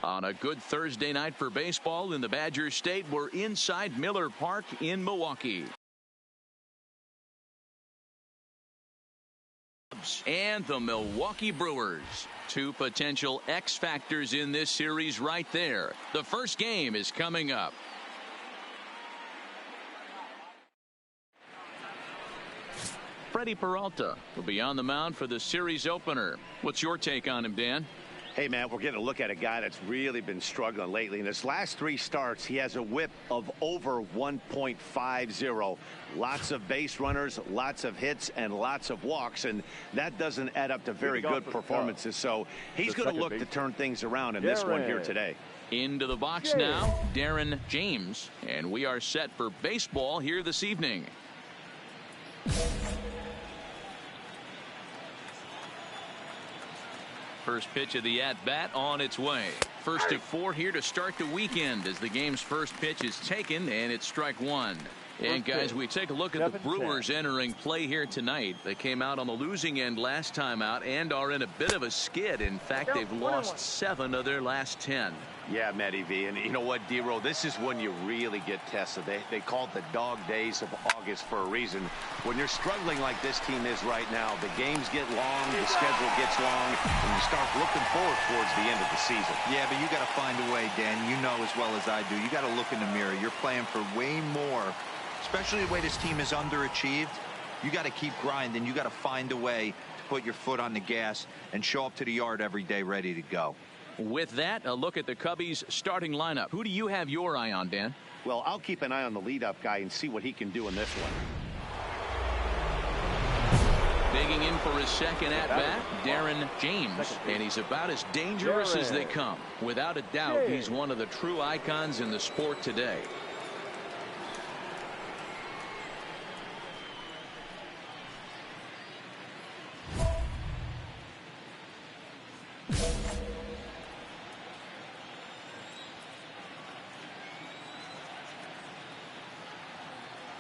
On a good Thursday night for baseball in the Badger State, we're inside Miller Park in Milwaukee. And the Milwaukee Brewers, two potential X factors in this series right there. The first game is coming up. Freddie Peralta will be on the mound for the series opener. What's your take on him, Dan? Hey, man, we're getting a look at a guy that's really been struggling lately. In his last 3 starts, he has a whip of over 1.50. Lots of base runners, lots of hits, and lots of walks, and that doesn't add up to very good performances. So he's going to look to turn things around in this one here today. Into the box now, Darren James, and we are set for baseball here this evening. First pitch of the at-bat on its way. First of 4 here to start the weekend as the game's first pitch is taken, and it's strike 1. And guys, we take a look at the Brewers entering play here tonight. They came out on the losing end last time out and are in a bit of a skid. In fact, they've lost 7 of their last 10. Yeah, Matty V. And you know what, D-Roll, this is when you really get tested. They call it the dog days of August for a reason. When you're struggling like this team is right now, the games get long, the schedule gets long, and you start looking forward towards the end of the season. Yeah, but you got to find a way, Dan. You know as well as I do. You got to look in the mirror. You're playing for way more, especially the way this team is underachieved. You got to keep grinding. You got to find a way to put your foot on the gas and show up to the yard every day ready to go. With that, a look at the Cubbies starting lineup. Who do you have your eye on, Dan? Well, I'll keep an eye on the leadoff guy and see what he can do in this one. Digging in for his second at-bat, Darren James, and he's about as dangerous as they come. Without a doubt, he's one of the true icons in the sport today.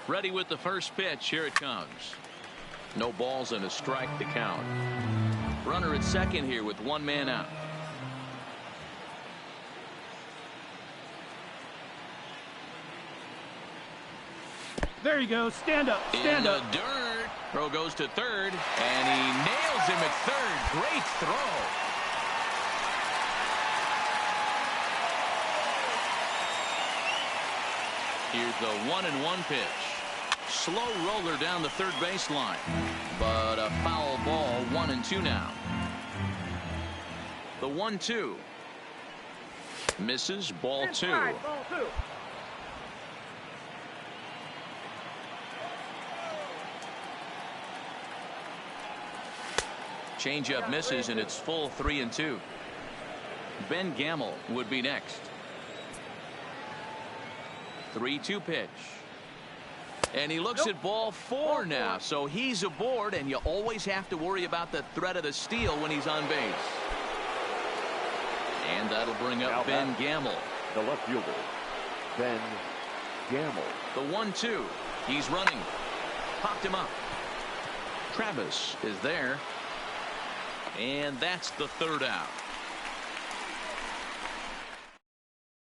Ready with the first pitch. Here it comes. No balls and a strike to count. Runner at second here with 1 man out. There you go. Stand up. Stand up. In the dirt. Throw goes to third, and he nails him at third. Great throw. Here's the 1-1 pitch. Slow roller down the third baseline, but a foul ball. 1-2 now. The 1-2 misses. Ball 2. Changeup misses, and it's full 3-2. Ben Gamble would be next. 3-2 pitch. And he looks at ball 4 now, so he's aboard, and you always have to worry about the threat of the steal when he's on base. And that'll bring up Ben Gamble. The left fielder, Ben Gamble. The 1-2. He's running. Popped him up. Travis is there. And that's the third out.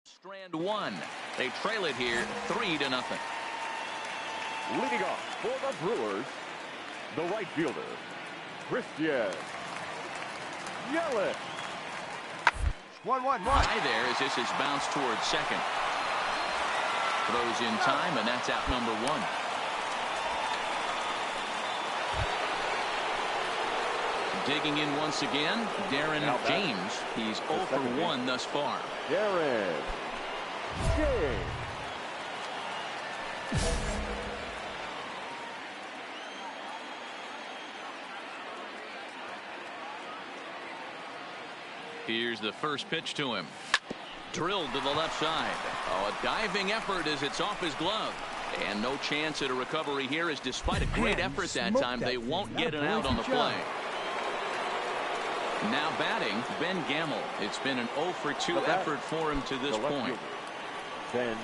Strand 1. They trail it here 3-0. Leading off for the Brewers, the right fielder, Christian Yelich. 1-1-1. High there as this is bounced towards second. Throws in time, and that's out number 1. Digging in once again, Darren James. He's 0 for 1 thus far. Darren James. Here's the first pitch to him. Drilled to the left side. Oh, a diving effort as it's off his glove. And no chance at a recovery here, as despite a great effort that time, they won't get an out on the play. Now batting, Ben Gamble. It's been an 0 for 2 effort for him to this point. Ben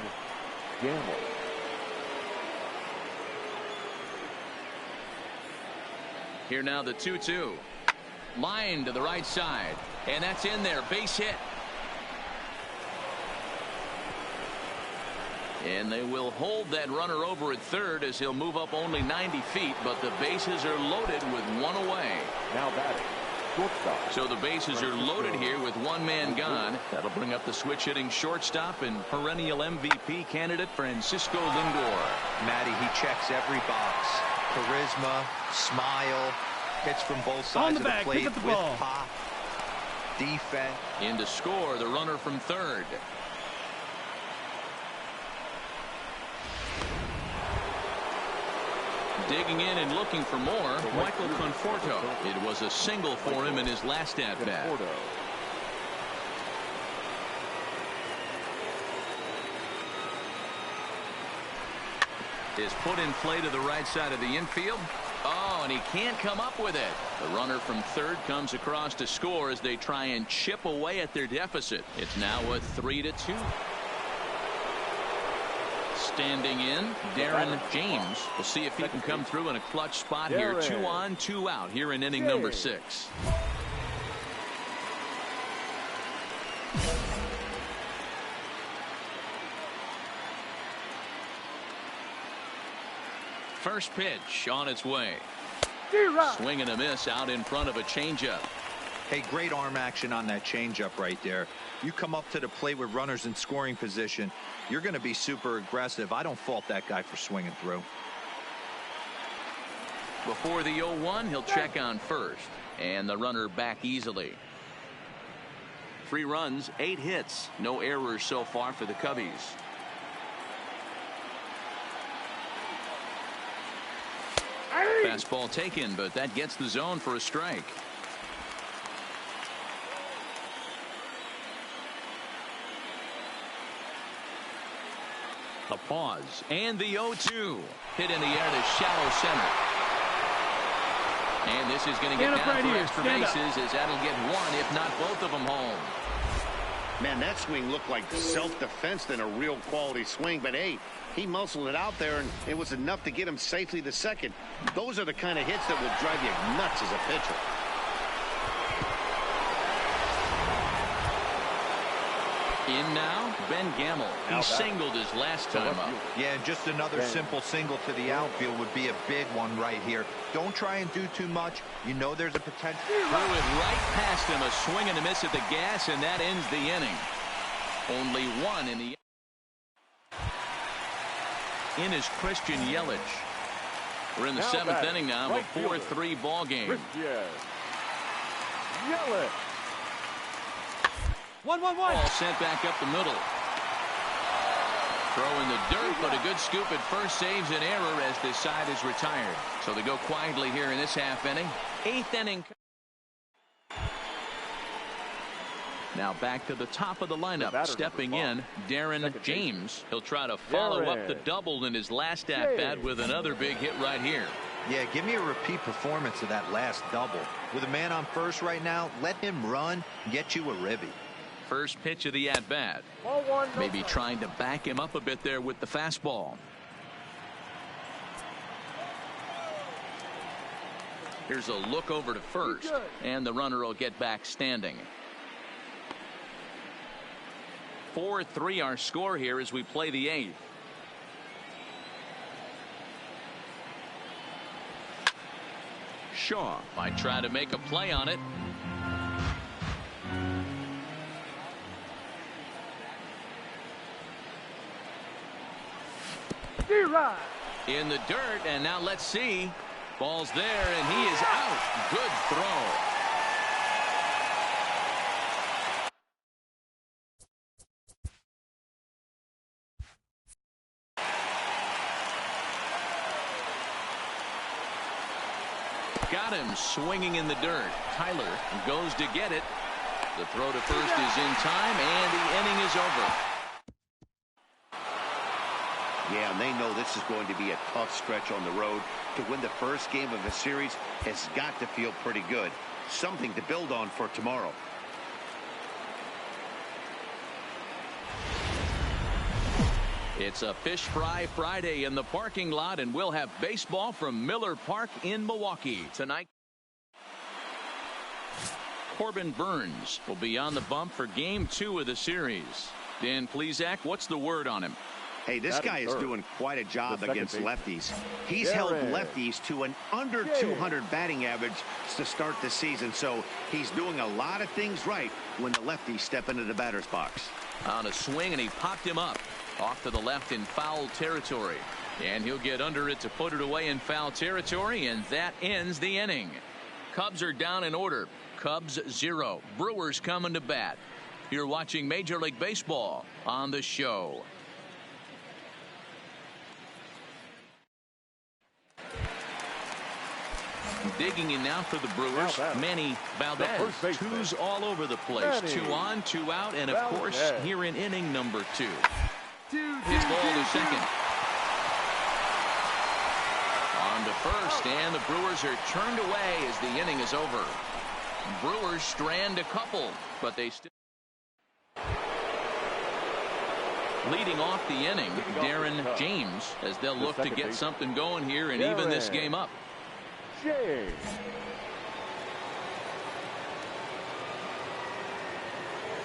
Gamble. Here now the 2-2. Line to the right side. And that's in there. Base hit. And they will hold that runner over at third as he'll move up only 90 feet, but the bases are loaded with one away. Now batting, shortstop. So the bases are loaded here with one man gone. That'll bring up the switch hitting shortstop and perennial MVP candidate Francisco Lindor. Matty, he checks every box. Charisma, smile, hits from both sides of the plate with pop, defense. In to score, the runner from third. Digging in and looking for more, Michael Conforto. It was a single for him in his last at-bat. Is put in play to the right side of the infield. Oh, and he can't come up with it. The runner from third comes across to score as they try and chip away at their deficit. It's now a 3-2. Standing in, Darren James. We'll see if he can come through in a clutch spot here. 2 on, 2 out here in inning number 6. First pitch on its way. Swing and a miss out in front of a changeup. Hey, great arm action on that changeup right there. You come up to the plate with runners in scoring position, you're going to be super aggressive. I don't fault that guy for swinging through. Before the 0-1, he'll check on first, and the runner back easily. 3 runs, 8 hits, no errors so far for the Cubbies. Fastball taken, but that gets the zone for a strike. A pause, and the 0-2. Hit in the air to shallow center. And this is going to get down for extra bases as that'll get one, if not both of them, home. Man, that swing looked like self-defense than a real quality swing. But, hey, he muscled it out there, and it was enough to get him safely to second. Those are the kind of hits that will drive you nuts as a pitcher. In now, Ben Gamble. He singled his last time up. Yeah, and just another simple single to the outfield would be a big one right here. Don't try and do too much. You know there's a potential. Threw it right past him. A swing and a miss at the gas, and that ends the inning. Only one in the in is Christian Yelich. We're in the 7th inning now of a 4-3 ball game. Yelich. 1-1-1. Ball sent back up the middle. Throw in the dirt, but a good scoop at first saves an error as this side is retired. So they go quietly here in this half inning. 8th inning. Now back to the top of the lineup. Stepping in, Darren James. He'll try to follow up the double in his last at-bat with another big hit right here. Yeah, give me a repeat performance of that last double. With a man on first right now, let him run and get you a ribby. First pitch of the at-bat. Maybe trying to back him up a bit there with the fastball. Here's a look over to first, and the runner will get back standing. 4-3 our score here as we play the 8th. Shaw might try to make a play on it. In the dirt, and now let's see. Ball's there, and he is out. Good throw. Got him swinging in the dirt. Tyler goes to get it. The throw to first is in time, and the inning is over. Yeah, and they know this is going to be a tough stretch on the road. To win the first game of the series has got to feel pretty good. Something to build on for tomorrow. It's a Fish Fry Friday in the parking lot, and we'll have baseball from Miller Park in Milwaukee tonight. Corbin Burns will be on the bump for Game 2 of the series. Dan Plesac, what's the word on him? Hey, this guy is doing quite a job against lefties. He's held lefties to an under 200 batting average to start the season, so he's doing a lot of things right when the lefties step into the batter's box. On a swing, and he popped him up off to the left in foul territory. And he'll get under it to put it away in foul territory, and that ends the inning. Cubs are down in order. Cubs 0. Brewers coming to bat. You're watching Major League Baseball on the show. Digging in now for the Brewers, Manny Valdez. Twos all over the place. 2 on, 2 out, and of course here in inning number 2. His ball to second. On to first, and the Brewers are turned away as the inning is over. Brewers strand a couple, but they still. Leading off the inning, Darren James, as they'll look to get something going here and even this game up.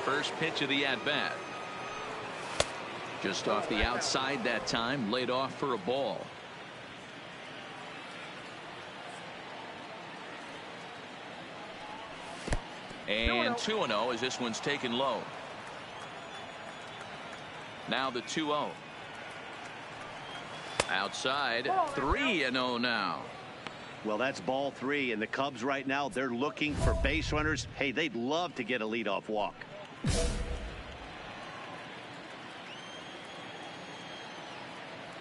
First pitch of the at-bat. Just off the outside that time, laid off for a ball. And 2-0 as this one's taken low. Now the 2-0. Outside, 3-0 now. Well, that's ball 3, and the Cubs right now, they're looking for base runners. Hey, they'd love to get a leadoff walk.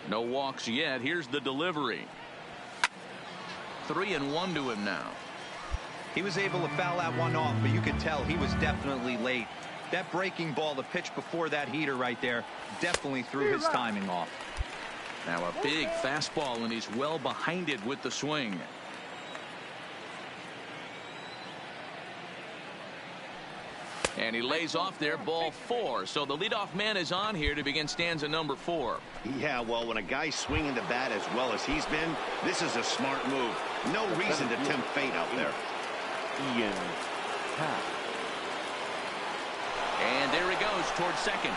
No walks yet. Here's the delivery. 3-1 to him now. He was able to foul that one off, but you could tell he was definitely late. That breaking ball, the pitch before that heater right there, definitely threw his timing off. Now a big fastball, and he's well behind it with the swing. And he lays off there, ball 4. So the leadoff man is on here to begin stanza number 4. Yeah, well, when a guy's swinging the bat as well as he's been, this is a smart move. No reason to tempt fate out there. And there he goes towards second.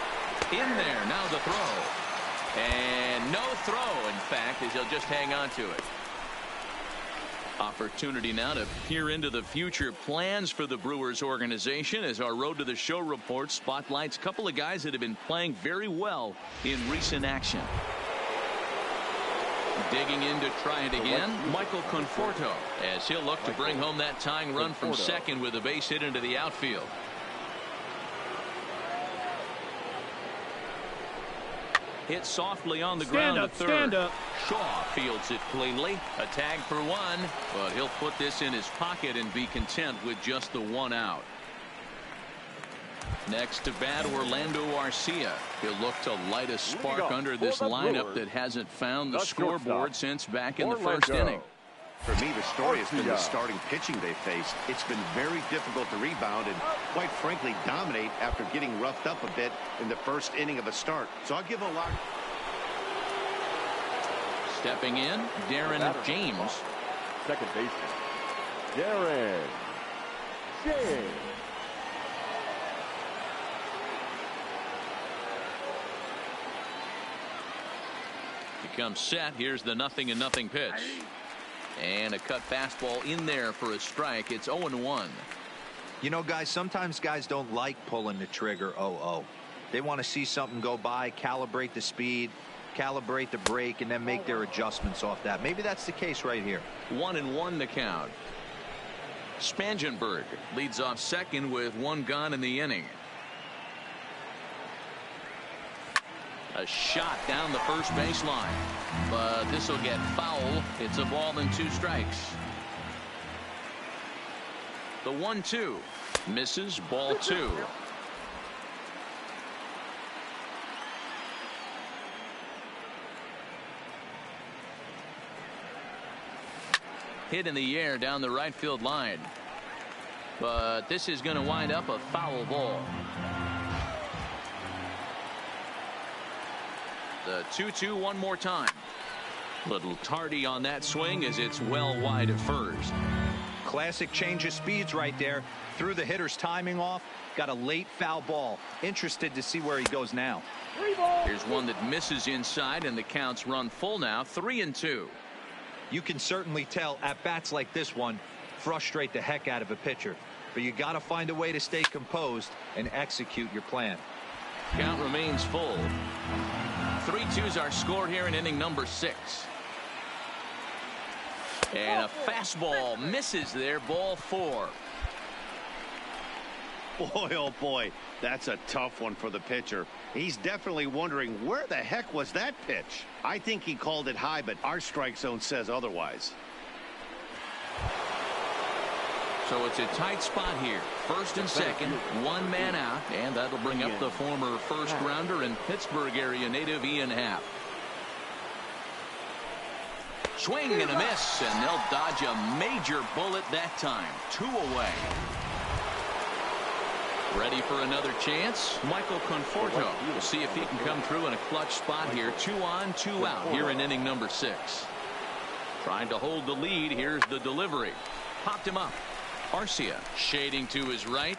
In there, now the throw. And no throw, in fact, as he'll just hang on to it. Opportunity now to peer into the future plans for the Brewers organization as our Road to the Show report spotlights a couple of guys that have been playing very well in recent action. Digging in to try it again, Michael Conforto, as he'll look to bring home that tying run from second with a base hit into the outfield. Hit softly on the ground to third. Stand up. Shaw fields it cleanly. A tag for 1, but he'll put this in his pocket and be content with just the 1 out. Next to bat, Orlando Arcia. He'll look to light a spark under this lineup that hasn't found the scoreboard since back in the first inning. For me, the story has been the starting pitching they faced. It's been very difficult to rebound and, quite frankly, dominate after getting roughed up a bit in the first inning of a start. So I'll give a lot. Stepping in, Darren James. Second baseman, Darren James. Becomes set. Here's the 0-0 pitch. And a cut fastball in there for a strike. It's 0-1. You know, guys, sometimes guys don't like pulling the trigger 0-0. They want to see something go by, calibrate the speed, calibrate the break, and then make their adjustments off that. Maybe that's the case right here. 1-1 to count. Spangenberg leads off second with 1 gone in the inning. A shot down the first baseline, but this will get foul. It's a ball and 2 strikes. The 1-2 misses, ball 2. Hit in the air down the right field line, but this is going to wind up a foul ball. The 2-2 one more time. Little tardy on that swing as it's well wide of first. Classic change of speeds right there. Threw the hitter's timing off. Got a late foul ball. Interested to see where he goes now. Here's one that misses inside, and the count's run full now, 3-2. You can certainly tell at bats like this one frustrate the heck out of a pitcher. But you got to find a way to stay composed and execute your plan. Count remains full. 3-2's our score here in inning number 6. And a fastball misses there, ball 4. Boy, oh boy, that's a tough one for the pitcher. He's definitely wondering, where the heck was that pitch? I think he called it high, but our strike zone says otherwise. So it's a tight spot here. First and second, one man out, and that'll bring up the former first rounder and Pittsburgh area native Ian Happ. Swing and a miss, and they'll dodge a major bullet that time. 2 away. Ready for another chance? Michael Conforto. We'll see if he can come through in a clutch spot here. 2 on, 2 out here in inning number 6. Trying to hold the lead. Here's the delivery. Popped him up. Arcia shading to his right.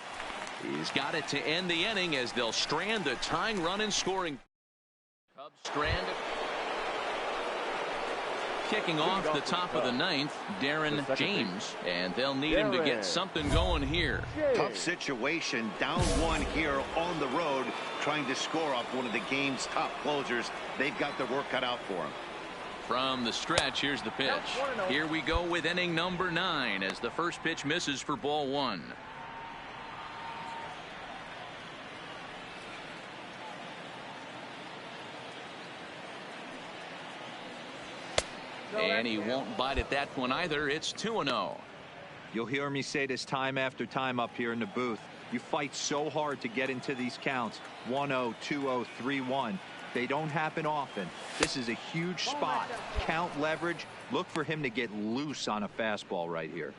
He's got it to end the inning as they'll strand the tying run in scoring. Cubs stranded. Kicking off the top of the 9th, Darren James, and they'll need him to get something going here. Tough situation, down 1 here on the road, trying to score off one of the game's top closers. They've got their work cut out for him. From the stretch, here's the pitch. Here we go with inning number 9 as the first pitch misses for ball 1. And he won't bite at that one either. It's 2-0. You'll hear me say this time after time up here in the booth. You fight so hard to get into these counts. 1-0, 2-0, 3-1. They don't happen often. This is a huge spot. Count leverage. Look for him to get loose on a fastball right here.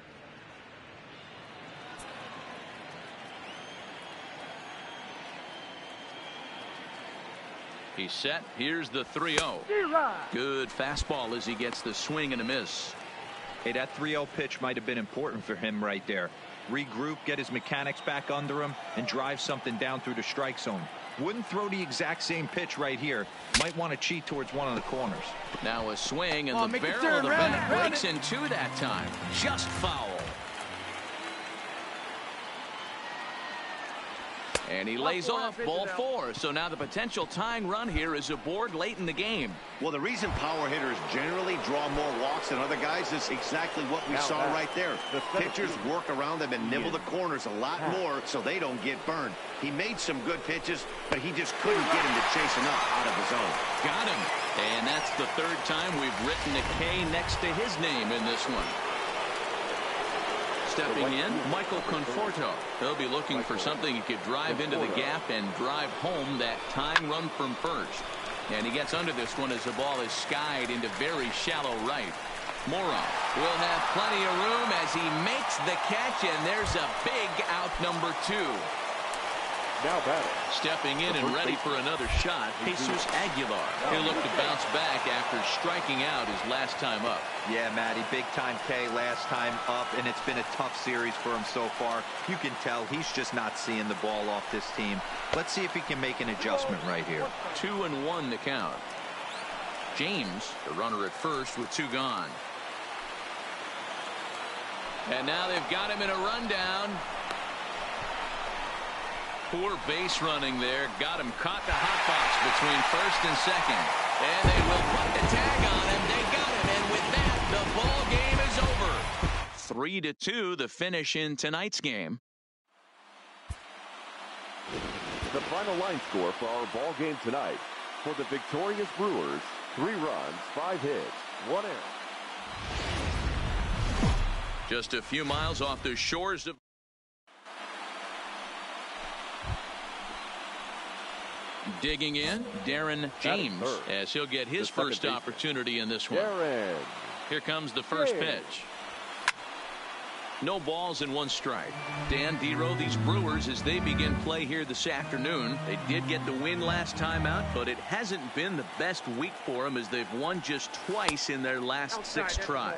He's set. Here's the 3-0. Good fastball as he gets the swing and a miss. Hey, that 3-0 pitch might have been important for him right there. Regroup, get his mechanics back under him, and drive something down through the strike zone. Wouldn't throw the exact same pitch right here. Might want to cheat towards one of the corners. Now a swing, and the barrel of the bat breaks in 2 that time. Just foul. And he lays off ball 4. So now the potential tying run here is aboard late in the game. Well, the reason power hitters generally draw more walks than other guys is exactly what we saw right there. The pitchers work around them and nibble the corners a lot more so they don't get burned. He made some good pitches, but he just couldn't get him to chase enough out of his zone. Got him. And that's the 3rd time we've written a K next to his name in this one. Stepping in, Michael Conforto. He'll be looking for something he could drive into the gap and drive home that tying run from first. And he gets under this one as the ball is skied into very shallow right. Morrow will have plenty of room as he makes the catch, and there's a big out number 2. Now batting. Stepping in and ready for another shot, Jesus Aguilar. He'll look to bounce back after striking out his last time up. Yeah, Matty, big time K last time up, and it's been a tough series for him so far. You can tell he's just not seeing the ball off this team. Let's see if he can make an adjustment right here. 2-1 to count. James, the runner at first with 2 gone. And now they've got him in a rundown. Poor base running there. Got him caught the hot box between first and second. And they will put the tag on him. They got him. And with that, the ball game is over. 3-2, the finish in tonight's game. The final line score for our ball game tonight. For the victorious Brewers, 3 runs, 5 hits, 1 error. Just a few miles off the shores of digging in, Darren James, as he'll get his first opportunity in this one. Here comes the first pitch. No balls and 1 strike. Dan Dero, these Brewers, as they begin play here this afternoon, they did get the win last time out, but it hasn't been the best week for them as they've won just twice in their last 6 tries.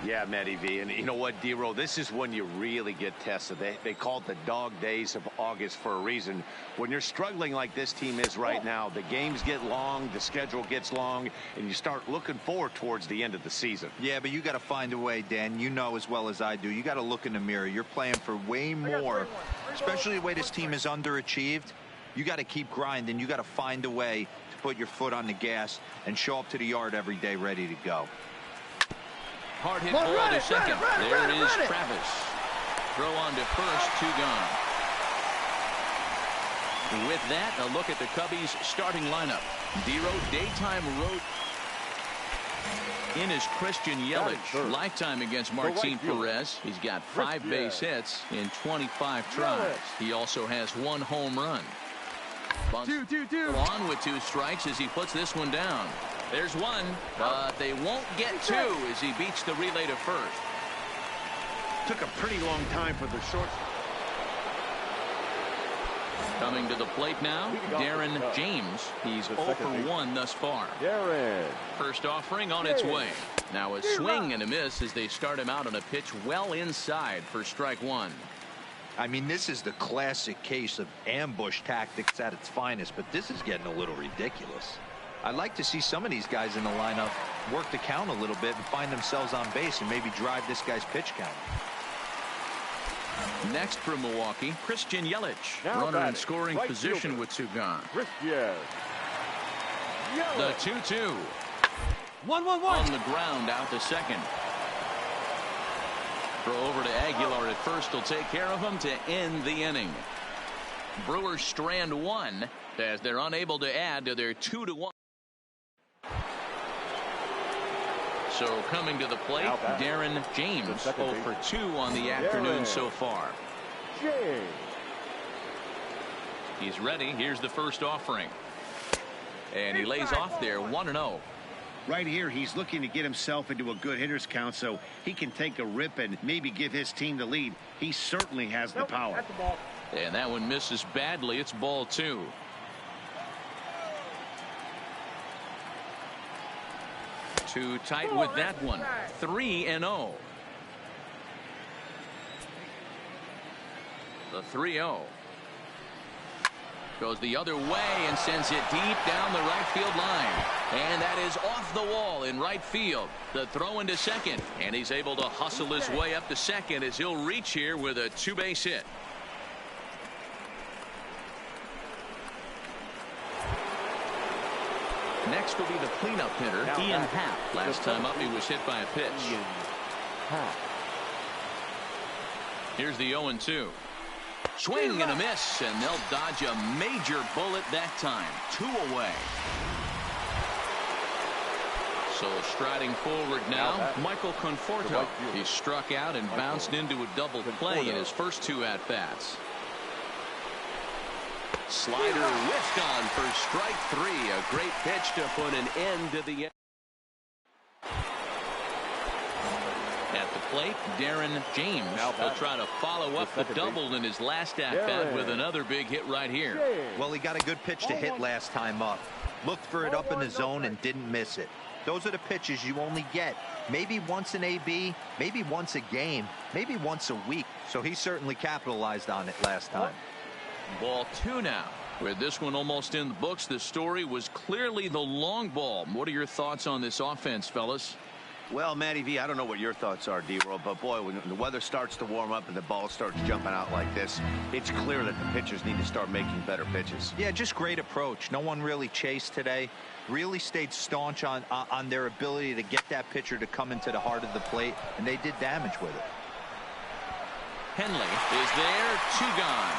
Yeah, Matty V. And you know what, D-Roll, this is when you really get tested. They call it the dog days of August for a reason. When you're struggling like this team is right now, the games get long, the schedule gets long, and you start looking forward towards the end of the season. Yeah, but you got to find a way, Dan. You know as well as I do. You got to look in the mirror. You're playing for way more, especially the way this team is underachieved. You got to keep grinding. You got to find a way to put your foot on the gas and show up to the yard every day ready to go. Hard hit ball to second. There is Travis. Throw on to first, 2 gone. With that, a look at the Cubbies starting lineup. Dero, daytime road in is Christian Yelich. Lifetime against Martin Perez. He's got 5 base hits in 25 tries. He also has 1 home run. Bunts on with 2 strikes as he puts this one down. There's 1, but they won't get 2 as he beats the relay to first. Took a pretty long time for the short. Coming to the plate now, Darren James. He's 0 for 1 thus far. First offering on its way. Now a swing and a miss as they start him out on a pitch well inside for strike 1. I mean, this is the classic case of ambush tactics at its finest, but this is getting a little ridiculous. I'd like to see some of these guys in the lineup work the count a little bit and find themselves on base and maybe drive this guy's pitch count. Next for Milwaukee, Christian Yelich. Runner in scoring position with 2 gone. The 2-2. 1-1-1. On the ground out to second. Throw over to Aguilar at first will take care of him to end the inning. Brewers strand 1 as they're unable to add to their 2-1. So coming to the plate, Darren James, 0 for 2 on the afternoon so far. He's ready. Here's the first offering. And he lays off there, 1-0. Right here, he's looking to get himself into a good hitter's count so he can take a rip and maybe give his team the lead. He certainly has the power. And that one misses badly. It's ball 2. Too tight with that one. 3-0. The 3-0. Goes the other way and sends it deep down the right field line. And that is off the wall in right field. The throw into second. And he's able to hustle his way up to second as he'll reach here with a 2-base hit. Next will be the cleanup hitter, Ian Happ. Last time up, he was hit by a pitch. Here's the 0-2. Swing and a miss, and they'll dodge a major bullet that time. 2 away. So striding forward now, Michael Conforto. He struck out and bounced into a double play in his first 2 at-bats. Slider whiffed on for strike 3. A great pitch to put an end to the. At the plate, Darren James. He'll try to follow up the double in his last at-bat with another big hit right here. Well, he got a good pitch to hit last time up. Looked for it up in the zone and didn't miss it. Those are the pitches you only get maybe once in AB, maybe once a game, maybe once a week. So he certainly capitalized on it last time. Ball 2 now. With this one almost in the books, the story was clearly the long ball. What are your thoughts on this offense, fellas? Well, Matty V, I don't know what your thoughts are, D-Roll, but boy, when the weather starts to warm up and the ball starts jumping out like this, it's clear that the pitchers need to start making better pitches. Yeah, just great approach. No one really chased today. Really stayed staunch on their ability to get that pitcher to come into the heart of the plate, and they did damage with it. Henley is there, 2 gone.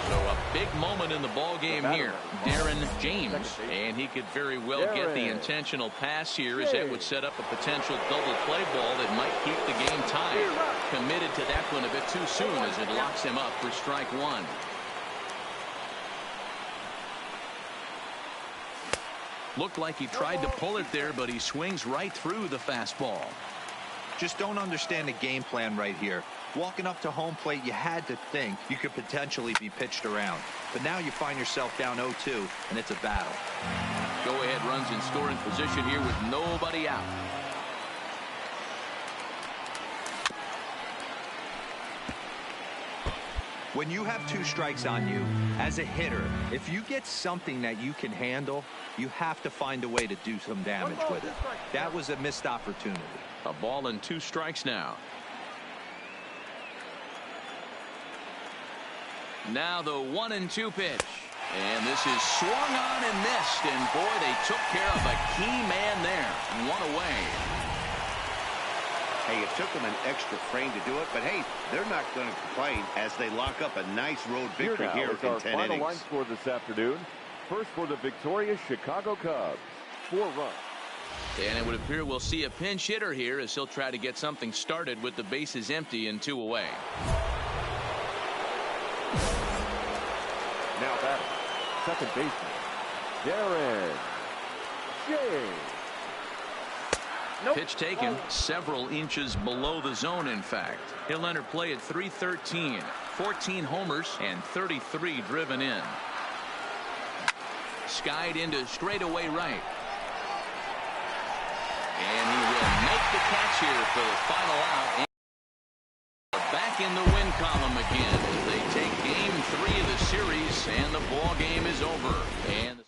So a big moment in the ball game here. Darren James, and he could very well get the intentional pass here as that would set up a potential double play ball that might keep the game tied. Committed to that one a bit too soon as it locks him up for strike 1. Looked like he tried to pull it there, but he swings right through the fastball. just don't understand the game plan right here. Walking up to home plate, you had to think you could potentially be pitched around. But now you find yourself down 0-2, and it's a battle. Go-ahead runs in scoring position here with nobody out. When you have 2 strikes on you, as a hitter, if you get something that you can handle, you have to find a way to do some damage with it. That was a missed opportunity. A ball and 2 strikes now. Now the 1-2 pitch. And this is swung on and missed. And boy, they took care of a key man there. 1 away. Hey, it took them an extra frame to do it, but hey, they're not going to complain as they lock up a nice road victory here in 10 innings. Our final line score this afternoon. First for the victorious Chicago Cubs, 4 runs. And it would appear we'll see a pinch hitter here as he'll try to get something started with the bases empty and 2 away. Now batting, second baseman, Darren James. Nope. Pitch taken several inches below the zone, in fact. He'll enter play at 313, 14 homers, and 33 driven in. Skied into straightaway right. And he will make the catch here for the final out. And back in the win column again as they take game 3 of the series, and the ball game is over. And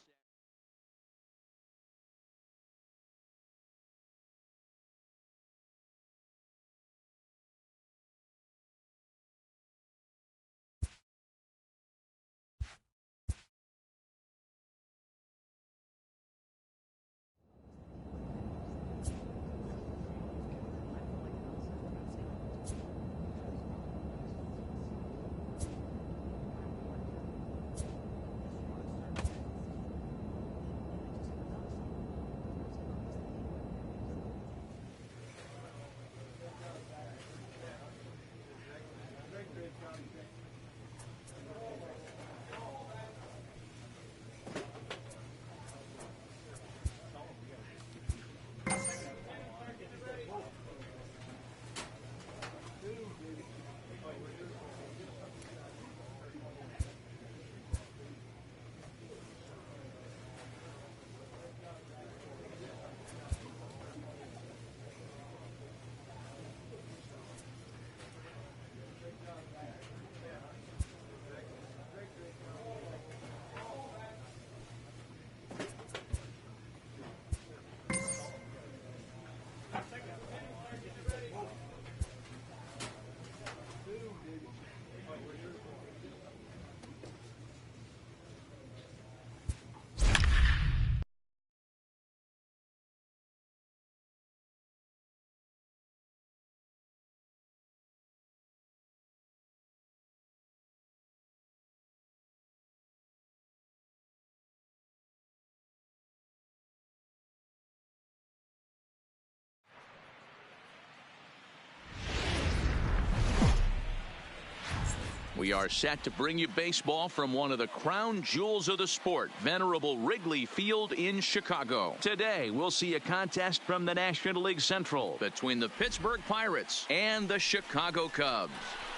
we are set to bring you baseball from one of the crown jewels of the sport, venerable Wrigley Field in Chicago. Today, we'll see a contest from the National League Central between the Pittsburgh Pirates and the Chicago Cubs.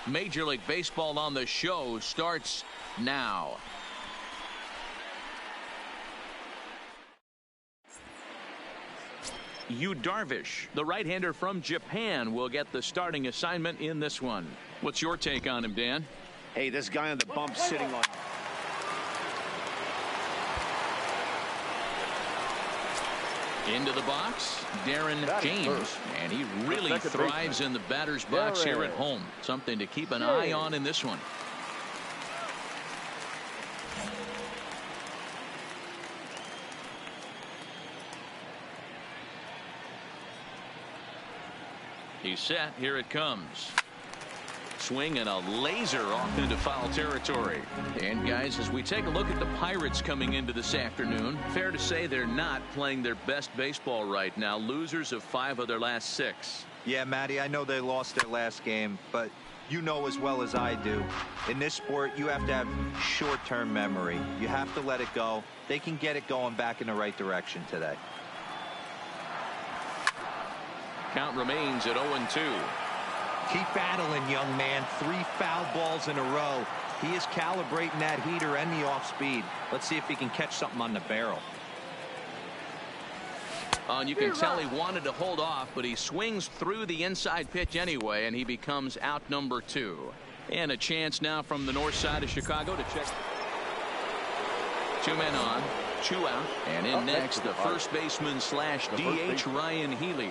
Major League Baseball on the show starts now. Yu Darvish, the right-hander from Japan, will get the starting assignment in this one. What's your take on him, Dan? Hey, this guy on the bump sitting on. Into the box, Darren James, and he really thrives in the batter's box here at home. Something to keep an eye on in this one. He's set. Here it comes. Swing and a laser off into foul territory. And guys, as we take a look at the Pirates coming into this afternoon, fair to say they're not playing their best baseball right now. Losers of 5 of their last 6. Yeah, Matty, I know they lost their last game, but you know as well as I do, in this sport, you have to have short-term memory. You have to let it go. They can get it going back in the right direction today. count remains at 0-2. Keep battling, young man. 3 foul balls in a row. He is calibrating that heater and the off speed. Let's see if he can catch something on the barrel. And you can tell he wanted to hold off, but he swings through the inside pitch anyway, and he becomes out number 2. And a chance now from the north side of Chicago to check. 2 men on, 2 out, and in next the first baseman slash DH Ryan Healy.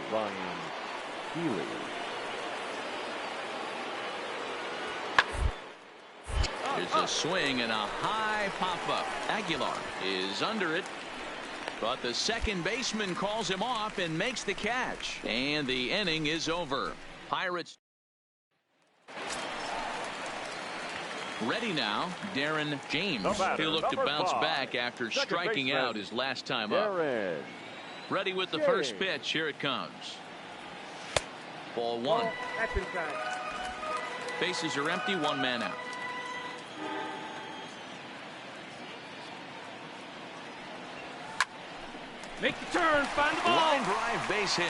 It's a swing and a high pop-up. Aguilar is under it, but the second baseman calls him off and makes the catch. And the inning is over. Pirates ready now. Darren James. He'll look to bounce back after striking out his last time up. Ready with the first pitch. Here it comes. Ball 1. Bases are empty. 1 man out. Make the turn, find the ball. Line drive, base hit.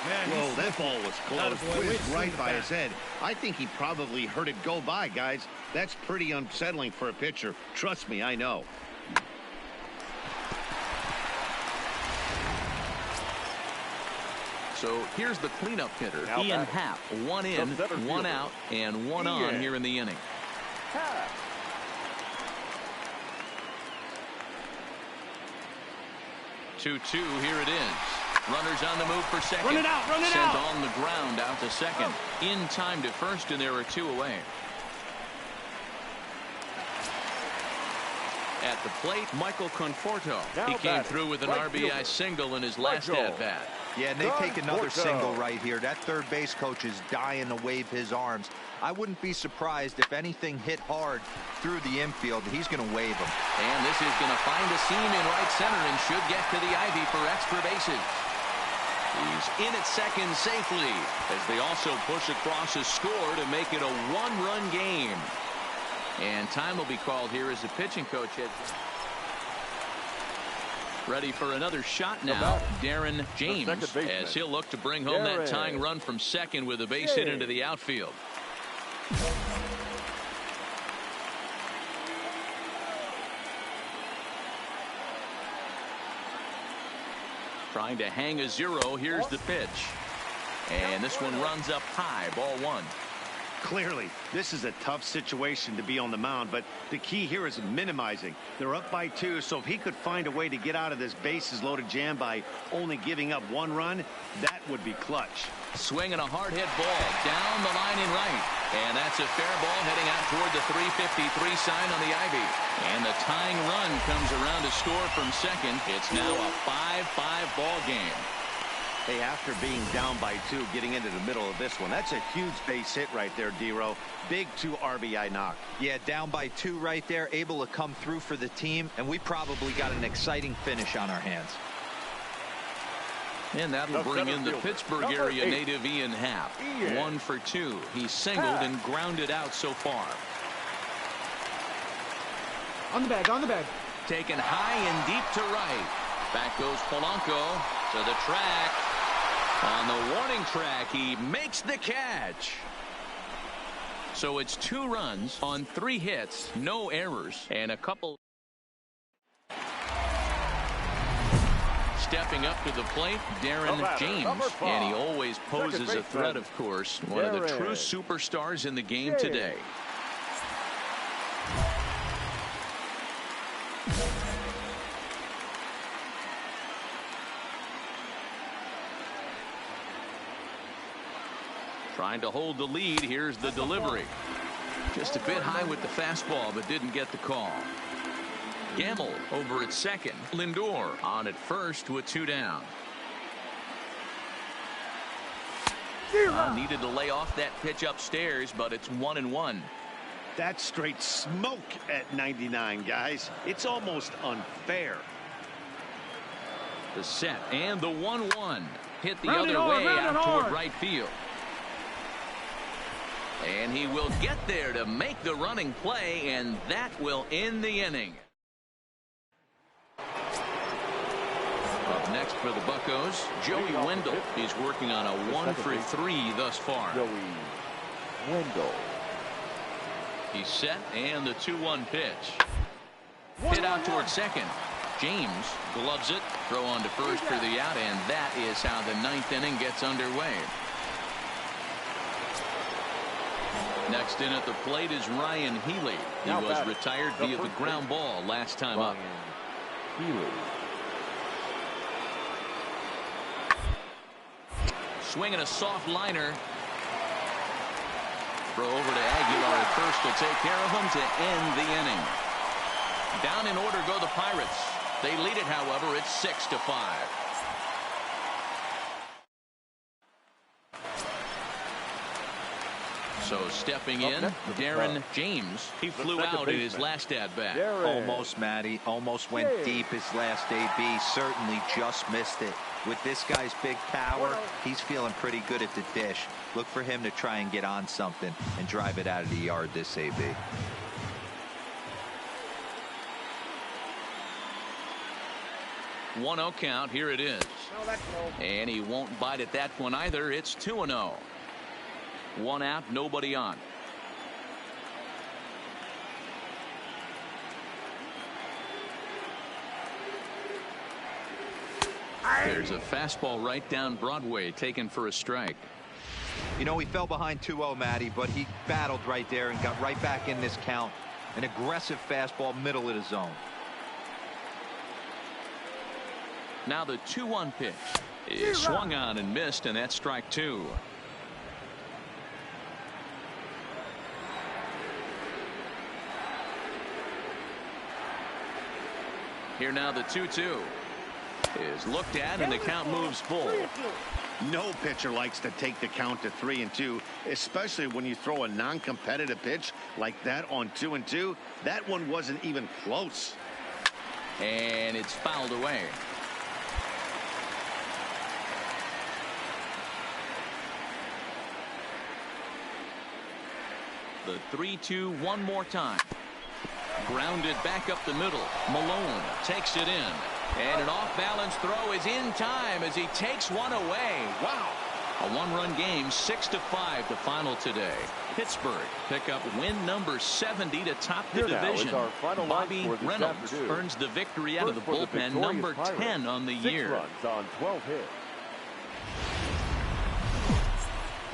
Man, whoa, that ball was close. Whizzed right by his head. I think he probably heard it go by, guys. That's pretty unsettling for a pitcher. Trust me, I know. So here's the cleanup hitter, Ian Happ. 1 in, 1 out, and 1 on here in the inning. 2-2, here it is. Runners on the move for second. Run it out, run it Sent out. on the ground out to second. In time to first, and there are 2 away. At the plate, Michael Conforto. He came through with an RBI single in his last at-bat. Yeah, and they take another single right here. That third base coach is dying to wave his arms. I wouldn't be surprised if anything hit hard through the infield. He's going to wave them. And this is going to find a seam in right center and should get to the ivy for extra bases. He's in at second safely as they also push across a score to make it a 1-run game. And time will be called here as the pitching coach heads. Ready for another shot now. Darren James, as he'll look to bring home that tying run from second with a base hit into the outfield. Trying to hang a 0. Here's the pitch. And this one runs up high. Ball 1. Clearly, this is a tough situation to be on the mound, but the key here is minimizing. They're up by 2, so if he could find a way to get out of this bases loaded jam by only giving up 1 run, that would be clutch. Swing and a hard hit ball down the line in right. And that's a fair ball heading out toward the 353 sign on the ivy. And the tying run comes around to score from second. It's now a 5-5 ball game. Hey, after being down by 2, getting into the middle of this one, that's a huge base hit right there, D-Row. Big 2 RBI knock. Yeah, down by 2 right there, able to come through for the team, and we probably got an exciting finish on our hands. And that'll bring in the Pittsburgh area native Ian Happ. 1 for 2. He's singled and grounded out so far. On the bag, on the bag. Taken high and deep to right. Back goes Polanco to the track. On the warning track, he makes the catch. So it's 2 runs on 3 hits, no errors, and a couple. Stepping up to the plate, Darren James, and he always poses a threat, of course. One of the true superstars in the game today. Trying to hold the lead. Here's the delivery. Just a bit high with the fastball, but didn't get the call. Gamble over at second. Lindor on at first with 2 down. Needed to lay off that pitch upstairs, but it's 1-1. That's straight smoke at 99, guys. It's almost unfair. The set and the 1-1. Hit the other way out toward right field. And he will get there to make the running play, and that will end the inning. Up next. next for the Buccos, Joey Wendell. He's working on a 1-for-3 thus far. Joey Wendell. He's set, and the 2-1 pitch. Hit out towards second. James gloves it. Throw on to first for the out, and that is how the 9th inning gets underway. Next in at the plate is Ryan Healy. He was retired via the ground ball last time up. Healy. Swinging a soft liner. Throw over to Aguilar at first will take care of him to end the inning. Down in order go the Pirates. They lead it, however. It's 6-5. So stepping in, Darren James. He flew out in his last at-bat. Almost, Matty. Almost went deep his last AB. Certainly just missed it. With this guy's big power, he's feeling pretty good at the dish. Look for him to try and get on something and drive it out of the yard this AB. One-0 count. Here it is. And he won't bite at that one either. It's 2-0. One out, nobody on. There's a fastball right down Broadway, taken for a strike. You know, he fell behind 2-0, Matty, but he battled right there and got right back in this count. An aggressive fastball, middle of the zone. Now the 2-1 pitch is swung on and missed, and that's strike 2. Here now the 2-2 is looked at, and the count moves full. No pitcher likes to take the count to 3-2, especially when you throw a non-competitive pitch like that on 2-2. That one wasn't even close. And it's fouled away. The 3-2 one more time. Grounded back up the middle. Malone takes it in. And an off-balance throw is in time as he takes one away. Wow. A one-run game, 6-5 to final today. Pittsburgh pick up win number 70 to top the division. Bobby Reynolds earns the victory out of the bullpen, number 10 on the year. 6 runs on 12 hits.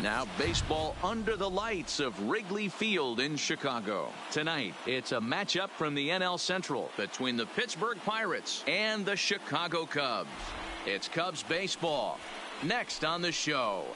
Now baseball under the lights of Wrigley Field in Chicago. Tonight, it's a matchup from the NL Central between the Pittsburgh Pirates and the Chicago Cubs. It's Cubs baseball next on the show.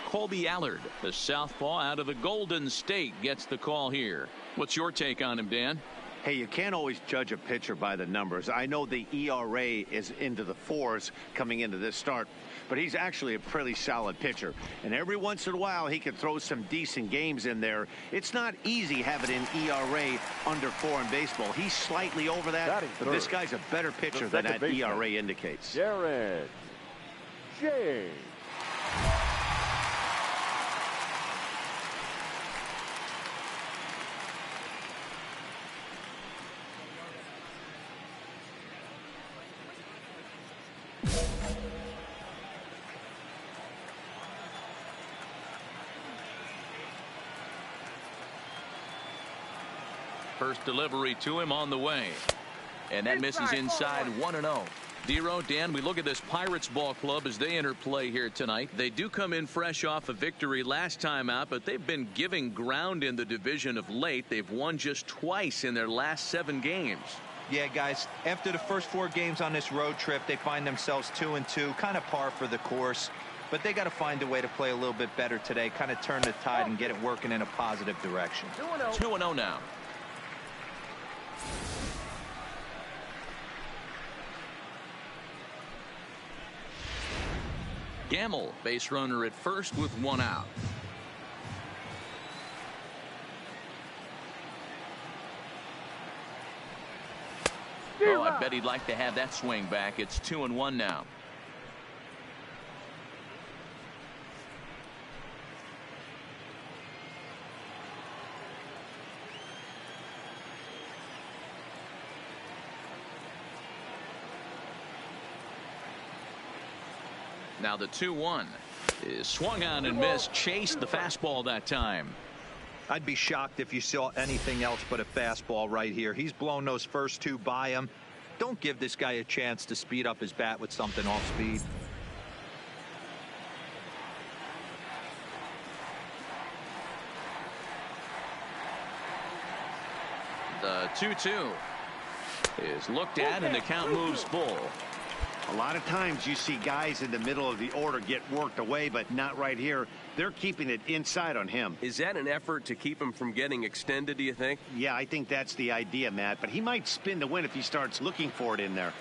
Colby Allard, the southpaw out of the Golden State, gets the call here. What's your take on him, Dan? Hey, you can't always judge a pitcher by the numbers. I know the ERA is into the 4s coming into this start, but he's actually a pretty solid pitcher. And every once in a while, he can throw some decent games in there. It's not easy having an ERA under 4 in baseball. He's slightly over that, but this guy's a better pitcher than that ERA indicates. Darren James. First delivery to him on the way. And that misses inside 1-0. Dero, Dan, we look at this Pirates ball club as they enter play here tonight. They do come in fresh off a victory last time out, but they've been giving ground in the division of late. They've won just twice in their last 7 games. Yeah, guys, after the first 4 games on this road trip, they find themselves 2-2, kind of par for the course. But they got to find a way to play a little bit better today, kind of turn the tide and get it working in a positive direction. 2-0 now. Gamble, base runner at first with 1 out. Oh, I bet he'd like to have that swing back. It's 2-1 now. Now the 2-1 is swung on and missed. Chased the fastball that time. I'd be shocked if you saw anything else but a fastball right here. He's blown those first two by him. Don't give this guy a chance to speed up his bat with something off speed. The 2-2 is looked at, and the count moves full. A lot of times you see guys in the middle of the order get worked away, but not right here. They're keeping it inside on him. Is that an effort to keep him from getting extended, do you think? Yeah, I think that's the idea, Matt, but he might spin to win if he starts looking for it in there.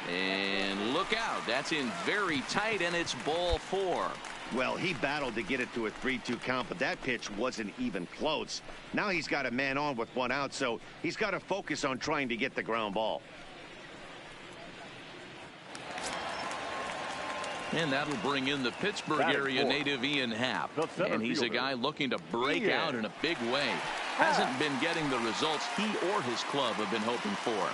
And look out. That's in very tight, and it's ball 4. Well, he battled to get it to a 3-2 count, but that pitch wasn't even close. Now he's got a man on with 1 out, so he's got to focus on trying to get the ground ball. And that'll bring in the Pittsburgh area native Ian Happ. And he's a guy looking to break out in a big way. Hasn't been getting the results he or his club have been hoping for.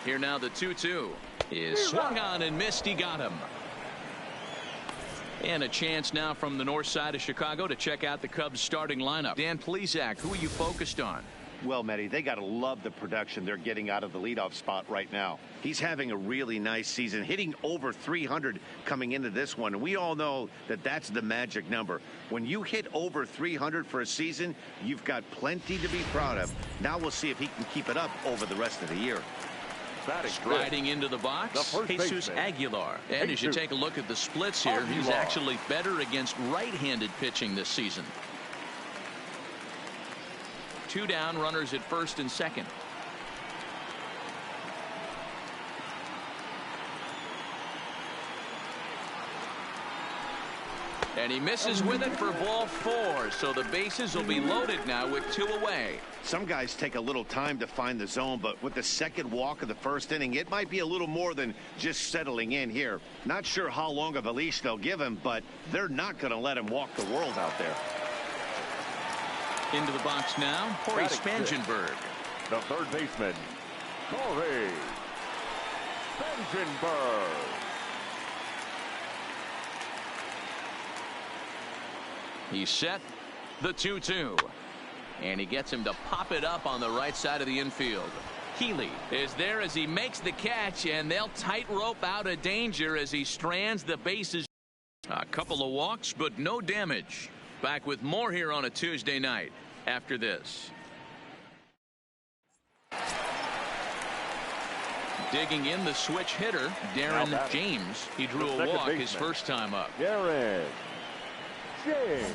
Here now the 2-2 is swung on and missed. He got him. And a chance now from the north side of Chicago to check out the Cubs starting lineup. Dan Plesac, who are you focused on? Well, Matty, they got to love the production they're getting out of the leadoff spot right now. He's having a really nice season, hitting over 300 coming into this one. And we all know that that's the magic number. When you hit over 300 for a season, you've got plenty to be proud of. Now we'll see if he can keep it up over the rest of the year. Striding into the box, Jesus Aguilar. And as you take a look at the splits here, he's actually better against right-handed pitching this season. 2 down, runners at first and second. And he misses with it for ball 4. So the bases will be loaded now with 2 away. Some guys take a little time to find the zone, but with the second walk of the first inning, it might be a little more than just settling in here. Not sure how long of a leash they'll give him, but they're not going to let him walk the world out there. Into the box now, Corey Spangenberg. The third baseman, Corey Spangenberg. He's set. The 2-2. And he gets him to pop it up on the right side of the infield. Healy is there as he makes the catch, and they'll tightrope out of danger as he strands the bases. A couple of walks, but no damage. Back with more here on a Tuesday night after this. Digging in the switch hitter, Darren James. He drew a walk his first time up. Darren James.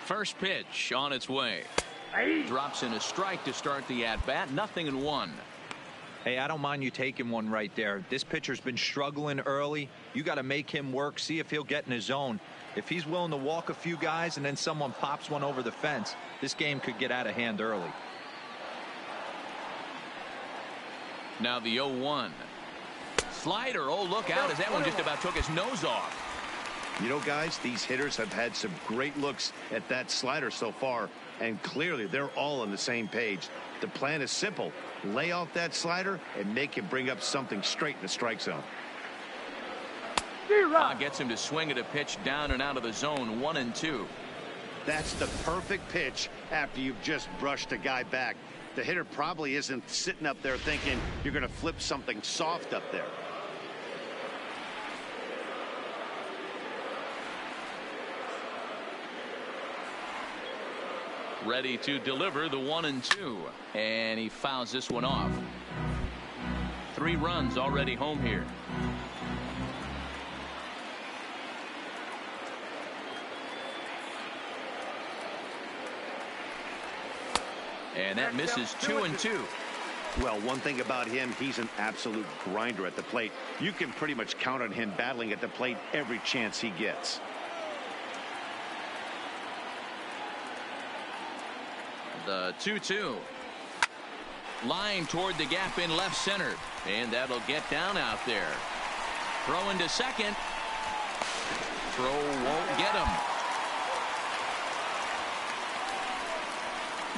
First pitch on its way. Drops in a strike to start the at-bat. 0-1. Hey, I don't mind you taking one right there. This pitcher's been struggling early. You got to make him work, see if he'll get in his zone. If he's willing to walk a few guys and then someone pops one over the fence, this game could get out of hand early. Now the 0-1. Slider. Oh, look out, as that one just about took his nose off. You know, guys, these hitters have had some great looks at that slider so far, and clearly they're all on the same page. The plan is simple. Lay off that slider and make him bring up something straight in the strike zone. Gets him to swing at a pitch down and out of the zone. 1-2. That's the perfect pitch after you've just brushed a guy back. The hitter probably isn't sitting up there thinking you're going to flip something soft up there. Ready to deliver the 1-2. And he fouls this one off. 3 runs already home here. And that misses 2-2. Well, one thing about him, he's an absolute grinder at the plate. You can pretty much count on him battling at the plate every chance he gets. The 2-2. Line toward the gap in left center. And that'll get down out there. Throw into second. Throw won't get him.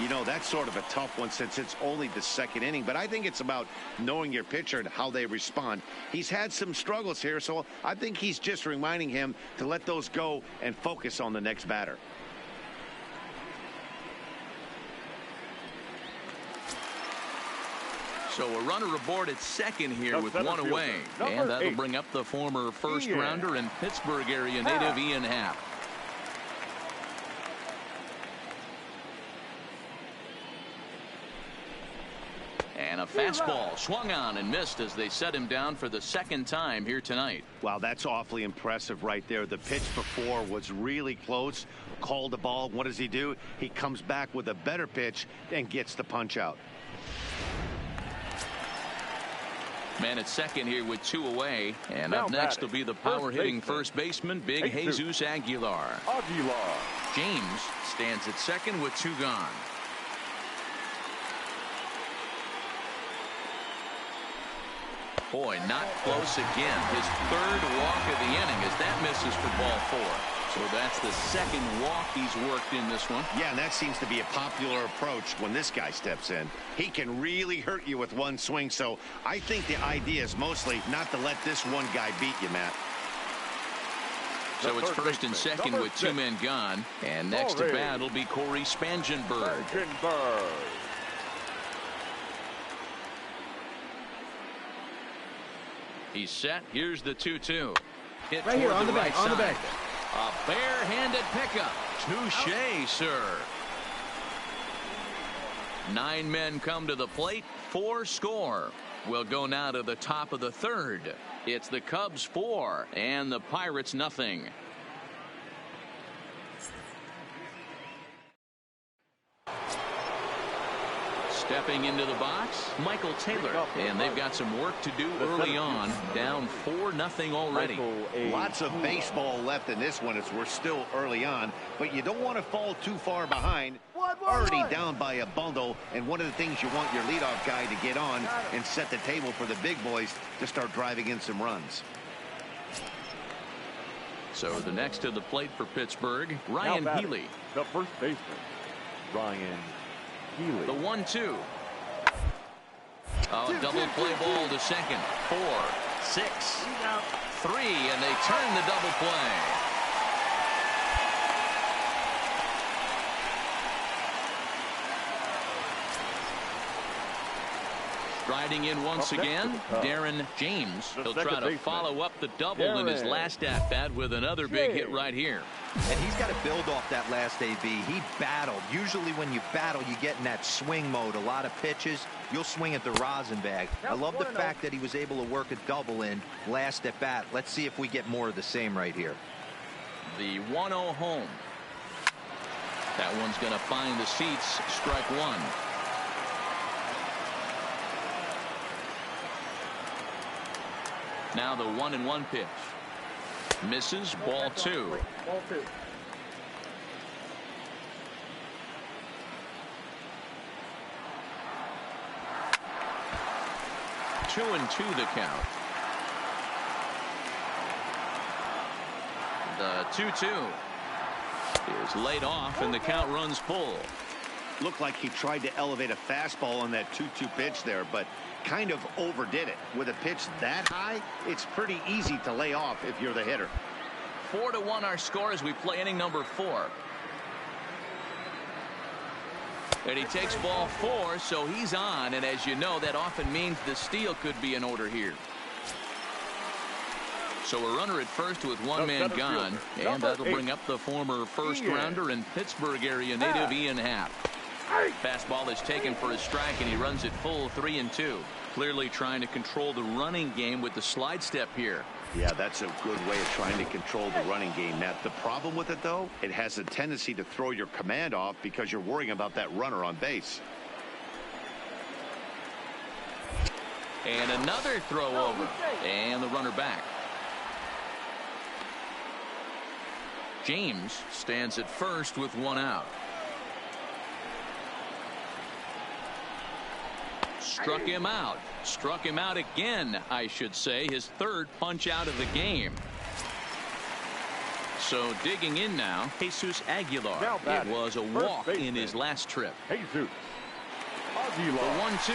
You know, that's sort of a tough one since it's only the second inning, but I think it's about knowing your pitcher and how they respond. He's had some struggles here, so I think he's just reminding him to let those go and focus on the next batter. So a runner aboard at second here with one away. And that'll bring up the former first rounder and Pittsburgh area native Ian Happ. And a fastball swung on and missed as they set him down for the second time here tonight. Wow, that's awfully impressive right there. The pitch before was really close. Called the ball. What does he do? He comes back with a better pitch and gets the punch out. Man at second here with two away. And up next will be the power hitting first baseman, Big Jesus Aguilar. James stands at second with two gone. Boy, not close again. His third walk of the inning as that misses for ball four. So that's the second walk he's worked in this one. Yeah, and that seems to be a popular approach when this guy steps in. He can really hurt you with one swing, so I think the idea is mostly not to let this one guy beat you, Matt. So it's first and second with two men gone. And next to bat will be Corey Spangenberg. He's set. Here's the 2-2. Hit right here on the right back, on the back. A barehanded pickup. Touche, sir. 9 men come to the plate. 4 score. We'll go now to the top of the third. It's the Cubs 4 and the Pirates nothing. Stepping into the box, Michael Taylor, and they've got some work to do early on. Down 4-0 already. Lots of baseball left in this one as we're still early on, but you don't want to fall too far behind. Already down by a bundle, and one of the things you want your leadoff guy to get on and set the table for the big boys to start driving in some runs. So the next to the plate for Pittsburgh, Ryan Healy. The first baseman, Ryan Healy. The 1-2. Double play ball to second. 4, 6, 3, and they turn the double play. Striding in once again, Darren James. He'll try to follow up the double in his last at-bat with another big hit right here. And he's got to build off that last AB. He battled. Usually when you battle, you get in that swing mode. A lot of pitches, you'll swing at the rosin bag. I love the fact that he was able to work a double in last at bat. Let's see if we get more of the same right here. The 1-0 home. That one's going to find the seats. Strike one. Now the 1-1 pitch. Misses. Ball 2. Ball 2. Two and 2 the count. The 2-2 is laid off and the count runs full. Looked like he tried to elevate a fastball on that 2-2 pitch there, but kind of overdid it. With a pitch that high, it's pretty easy to lay off if you're the hitter. 4-1 our score as we play inning number 4. And he takes ball 4, so he's on, and as you know, that often means the steal could be in order here. So a runner at first with one man gone, and that'll bring up the former first rounder and Pittsburgh area native Ian Happ. Fastball is taken for a strike, and he runs it full 3-2. Clearly trying to control the running game with the slide step here. Yeah, that's a good way of trying to control the running game, Matt. The problem with it, though, it has a tendency to throw your command off because you're worrying about that runner on base. And another throw over, and the runner back. James stands at first with one out. Struck him out. Struck him out again, I should say. His third punch out of the game. So digging in now, Jesus Aguilar. It was a walk in his last trip. Jesus The 1-2.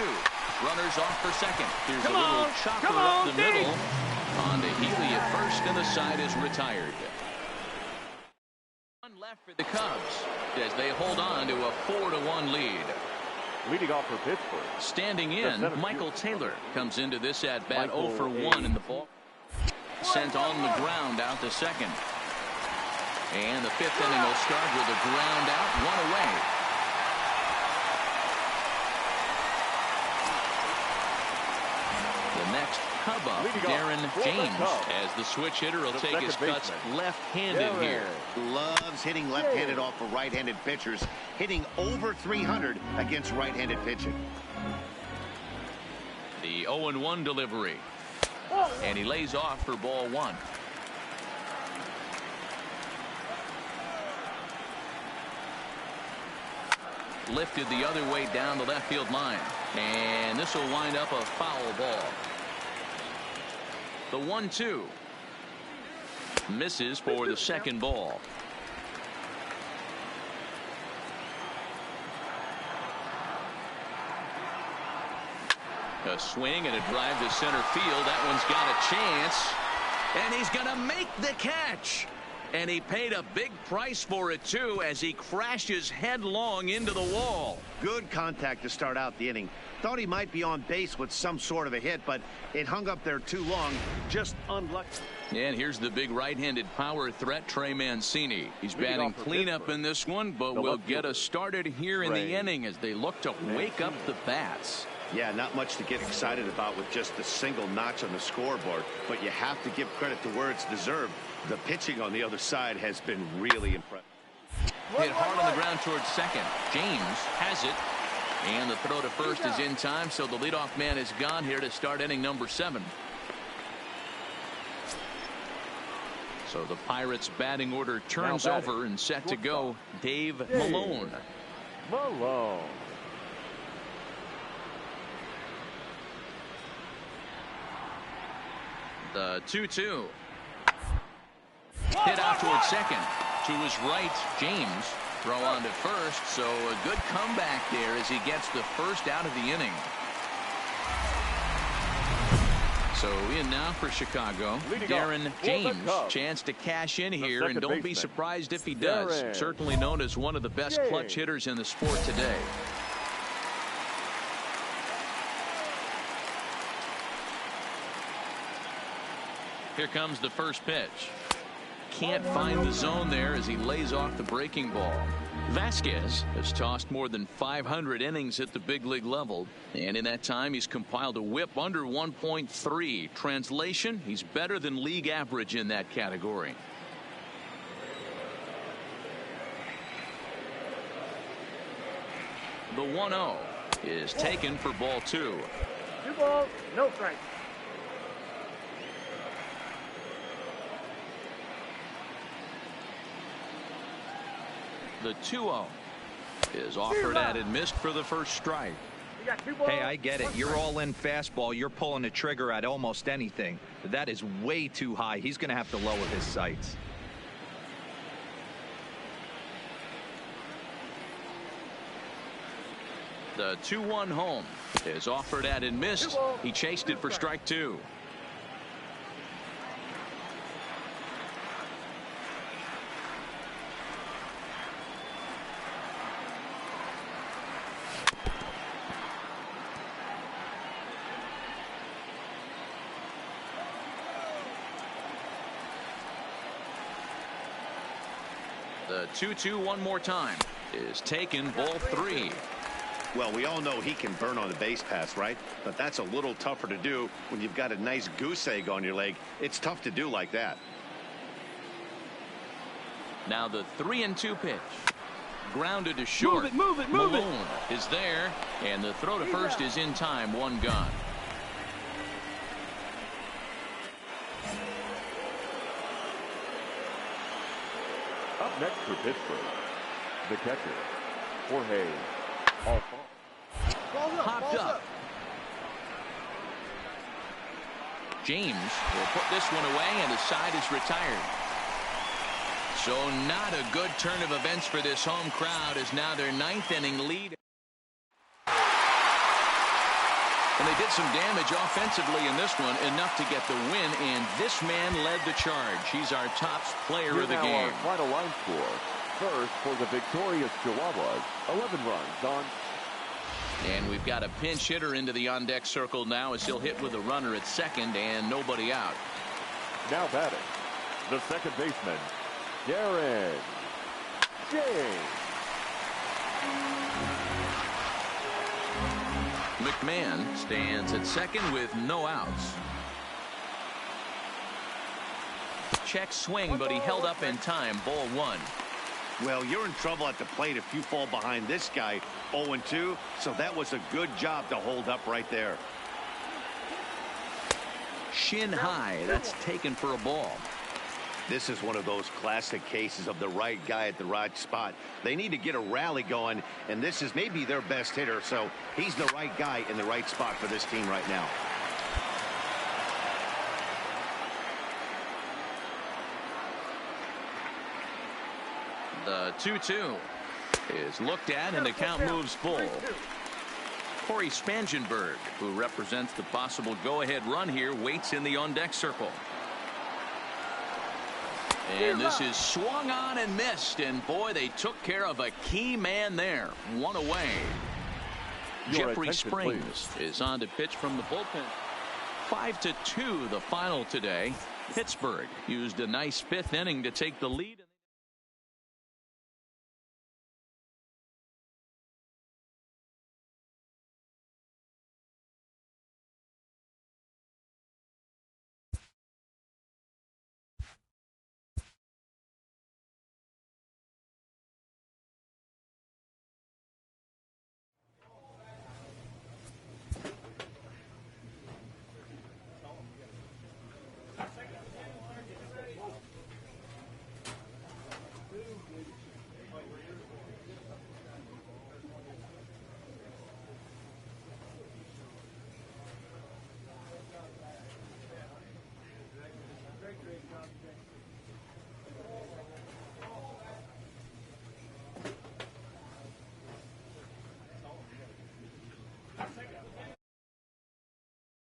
Runners off for second. Here's a little chopper up the middle. On to Healy at first, and the side is retired. One left for the Cubs as they hold on to a 4-1 lead. Leading off for Pittsburgh. Standing in, Michael Taylor comes into this at bat 0 for 1 in the ball. Sent on the ground out to second. And the fifth inning will start with a ground out, one away. The next Cub up, Darren James, as the switch hitter will take his cuts left-handed here. Loves hitting left-handed off of right-handed pitchers, hitting over 300 against right-handed pitching. The 0-1 delivery. And he lays off for ball 1. Lifted the other way down the left field line. And this will wind up a foul ball. The 1-2. Misses for the second ball. A swing and a drive to center field. That one's got a chance. And he's going to make the catch. And he paid a big price for it, too, as he crashes headlong into the wall. Good contact to start out the inning. Thought he might be on base with some sort of a hit, but it hung up there too long. Just unlucky. And here's the big right-handed power threat, Trey Mancini. He's batting cleanup in this one, but will get us started here in the inning as they look to wake up the bats. Yeah, not much to get excited about with just a single notch on the scoreboard, but you have to give credit to where it's deserved. The pitching on the other side has been really impressive. Hit hard on the ground towards second. James has it. And the throw to first is in time, so the leadoff man is gone here to start inning number 7. So the Pirates batting order turns over and set to go. Dave Malone. The 2-2. Hit out towards second. To his right, James. Throw on to first, so a good comeback there as he gets the first out of the inning. So in now for Chicago, Darren James. Chance to cash in here, and don't be surprised if he does. Certainly known as one of the best clutch hitters in the sport today. Here comes the first pitch. Can't find the zone there as he lays off the breaking ball. Vasquez has tossed more than 500 innings at the big league level, and in that time he's compiled a whip under 1.3. Translation, he's better than league average in that category. The 1-0 is taken for ball 2. 2 balls, no strikes. The 2-0 is offered at and missed for the first strike. Hey, I get it. You're all in fastball. You're pulling the trigger at almost anything. That is way too high. He's going to have to lower his sights. The 2-1 home is offered at and missed. He chased it for strike 2. The 2-2 one more time is taken, ball 3. Well, we all know he can burn on the base pass, right? But that's a little tougher to do when you've got a nice goose egg on your leg. It's tough to do like that. Now the 3-2 pitch. Grounded to short. Move it. Malone is there, and the throw to first is in time, 1 gone. Up next for Pittsburgh, the catcher, Jorge Alfaro. Popped up. James will put this one away, and his side is retired. So not a good turn of events for this home crowd, as now their 9th inning lead. And they did some damage offensively in this one, enough to get the win, and this man led the charge. He's our top player of the game. Our final line score. First, for the victorious Chihuahuas, 11 runs on. And we've got a pinch hitter into the on-deck circle now, as he'll hit with a runner at second and nobody out. Now batting, the second baseman, Darren James. McMahon stands at second with no outs. Check swing, but he held up in time. Ball 1. Well, you're in trouble at the plate if you fall behind this guy 0-2, so that was a good job to hold up right there. Shin high. That's taken for a ball. This is one of those classic cases of the right guy at the right spot. They need to get a rally going, and this is maybe their best hitter, so he's the right guy in the right spot for this team right now. The 2-2 is looked at, and the count moves full. Corey Spangenberg, who represents the possible go-ahead run here, waits in the on-deck circle. And this is swung on and missed, and boy, they took care of a key man there. One away. Jeffrey Springs is on to pitch from the bullpen. 5-2 the final today. Pittsburgh used a nice 5th inning to take the lead.